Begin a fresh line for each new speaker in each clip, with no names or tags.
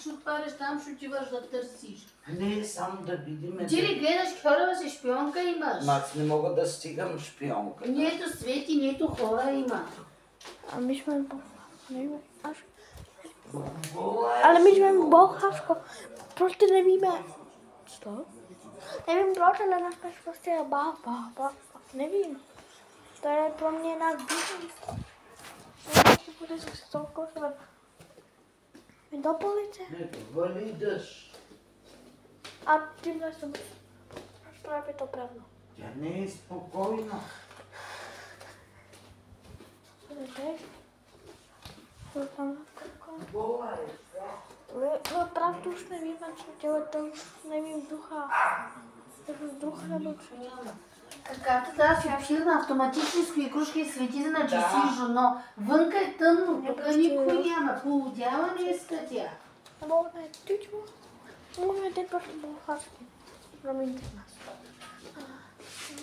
ще отваряш, там ще отиваш да търсиш.
Не, само да видим.
Ти ли гледаш хора си, шпионка имаш?
Аз не мога да стигам шпионка.
Нито Свети, нито хора има.
My jsme ale my jsme bouchařko. Proč ty nevíme? Co? Nevím proč, ale náš pes prostě je bá. Nevím. To je pro mě náš biznis. Ještě bude se stolkovat. Do policie.
Не, вали дъжд.
A tímhle jsem právě to pravno.
Тя не е спокойна. Гола е.
Правда уж nevím, co dělat, to už nevím ducha. Духа nebo co dělat.
Както тази обширна автоматически игрушки свети на че си жено. Вънка е тъмно, тук никой няма. Полудява ли е тя?
Nebo ne, teď můžeme teď prostě bouchařky. Promiňte nás.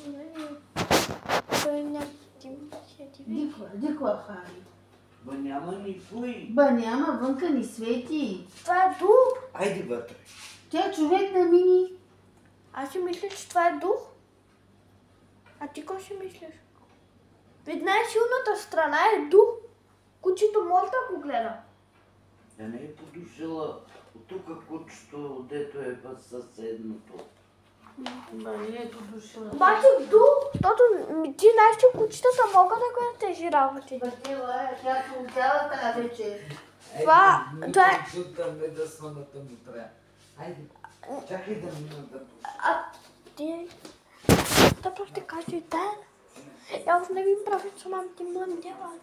Nevím. To je nějakým divný.
Диква Хари.
Ба няма никой.
Ба няма, вънка ни свети.
Това е дух.
Айде вътре.
Тя човек на мини.
Аз си мисля, че това е дух. А ти какво си мислиш? Вид най-силната страна е дух. Кучето може да го гледа.
Тя не е подушила от тук кучето, дето е в съседното.
Ба не е подушила.
Обаче дух, защото ти знаеш, че кучетата могат да гледат тези работи.
Бъртела е, тя полудява тази вечер.
Това е...
Чутаме да слъната му трябва. Айде, чакай да мина да пуша.
А ти... Да просто кажи ден. Я už nevím právě, co mám tímhle dělat.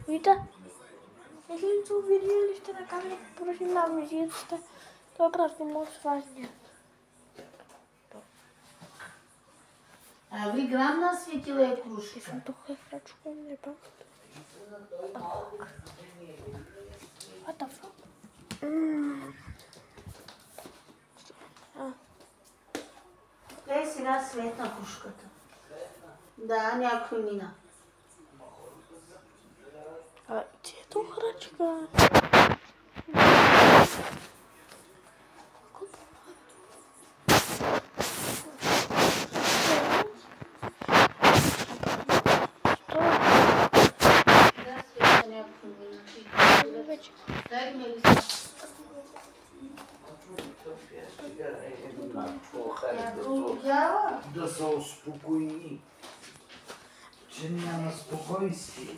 Víte? Jestli něco viděli jste na kameře, prosím nám říct, to je opravdu moc vážně.
А ви грамна светила е кружка.
Jsem to chvíličku nebyl. What the fuck?
Е, сега светна кружката. Да, някой мина.
A gdzie je to hračka?
Дай ми
Да се успокои, че няма спокойствие.